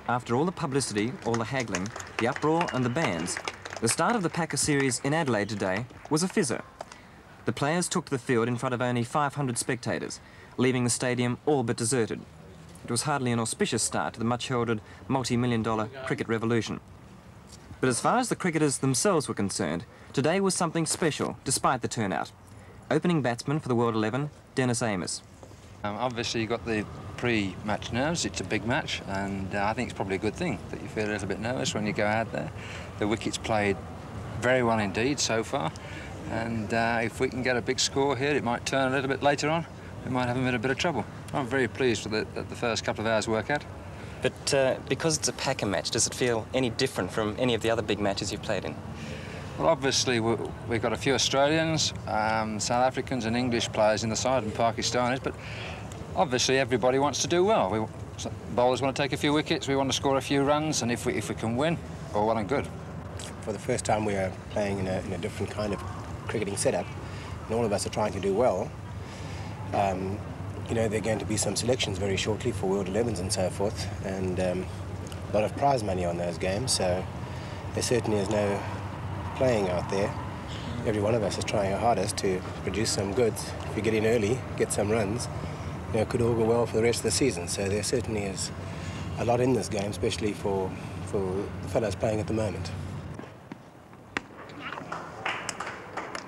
After all the publicity, all the haggling, the uproar and the bans, the start of the Packer series in Adelaide today was a fizzer. The players took to the field in front of only 500 spectators, leaving the stadium all but deserted. It was hardly an auspicious start to the much-heralded multi-million-dollar cricket revolution. But as far as the cricketers themselves were concerned, today was something special, despite the turnout. Opening batsman for the World 11, Dennis Amos. Obviously, you've got the pre-match nerves. It's a big match, and I think it's probably a good thing that you feel a little bit nervous when you go out there. The wicket's played very well indeed so far, and if we can get a big score here, it might turn a little bit later on. We might have them in a bit of trouble. I'm very pleased with the first couple of hours' workout. But because it's a Packer match, does it feel any different from any of the other big matches you've played in? Well, obviously, we've got a few Australians, South Africans and English players in the side, and Pakistanis, but obviously everybody wants to do well. Bowlers want to take a few wickets, we want to score a few runs, and if we can win, all well and good. For the first time, we are playing in a different kind of cricketing setup, and all of us are trying to do well. You know, there are going to be some selections very shortly for World 11s and so forth, and a lot of prize money on those games, so there certainly is no playing out there. Every one of us is trying our hardest to produce some goods. If we get in early, get some runs, you know, it could all go well for the rest of the season. So there certainly is a lot in this game, especially for the fellows playing at the moment.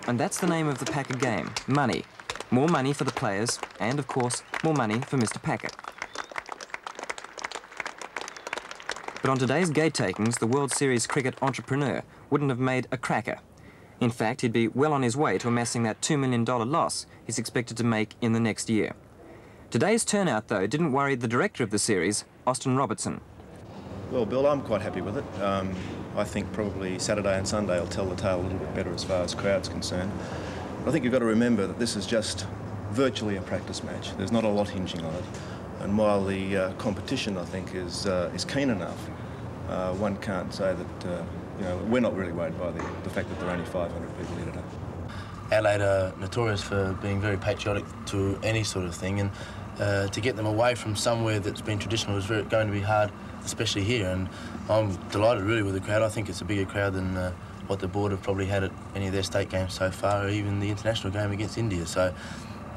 And that's the name of the Packer game, money. More money for the players and, of course, more money for Mr. Packer. But on today's gate takings, the World Series cricket entrepreneur wouldn't have made a cracker. In fact, he'd be well on his way to amassing that $2 million loss he's expected to make in the next year. Today's turnout, though, didn't worry the director of the series, Austin Robertson. Well, Bill, I'm quite happy with it. I think probably Saturday and Sunday will tell the tale a little bit better as far as crowd's concerned. I think you've got to remember that this is just virtually a practice match. There's not a lot hinging on it. And while the competition, I think, is keen enough, one can't say that, you know, we're not really worried by the fact that there are only 500 people here today. Adelaide are notorious for being very patriotic to any sort of thing, and to get them away from somewhere that's been traditional is going to be hard, especially here. And I'm delighted really with the crowd. I think it's a bigger crowd than what the board have probably had at any of their state games so far, or even the international game against India. So,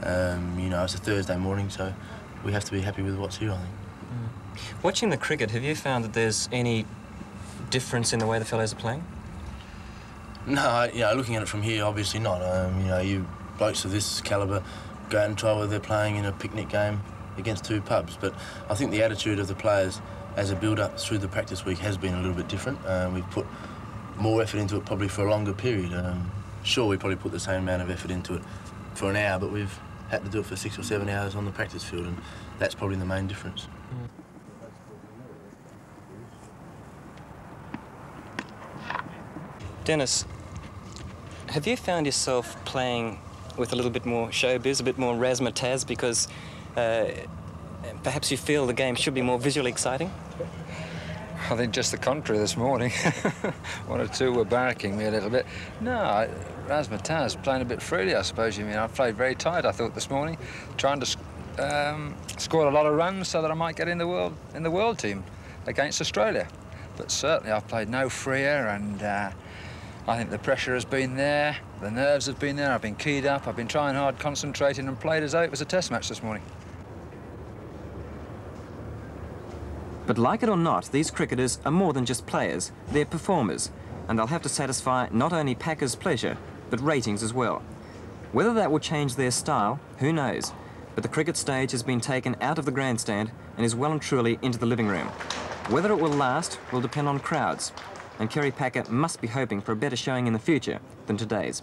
you know, it's a Thursday morning, so we have to be happy with what's here, I think. Watching the cricket, have you found that there's any difference in the way the fellows are playing? No, you know, looking at it from here, obviously not. You know, you blokes of this calibre go out and try whether they're playing in a picnic game against two pubs. But I think the attitude of the players as a build-up through the practice week has been a little bit different. We've put more effort into it probably for a longer period. Sure, we probably put the same amount of effort into it for an hour, but we've had to do it for 6 or 7 hours on the practice field, and that's probably the main difference. Dennis, have you found yourself playing with a little bit more showbiz, a bit more razzmatazz, because perhaps you feel the game should be more visually exciting? I think just the contrary this morning. One or two were barracking me a little bit. No, razzmatazz, playing a bit freely, I suppose you mean. I played very tight, I thought, this morning, trying to score a lot of runs so that I might get in the world team against Australia. But certainly I've played no freer, and I think the pressure has been there, the nerves have been there, I've been keyed up, I've been trying hard, concentrating, and played as though it was a test match this morning. But like it or not, these cricketers are more than just players, they're performers, and they'll have to satisfy not only Packer's pleasure, but ratings as well. Whether that will change their style, who knows? But the cricket stage has been taken out of the grandstand and is well and truly into the living room. Whether it will last will depend on crowds, and Kerry Packer must be hoping for a better showing in the future than today's.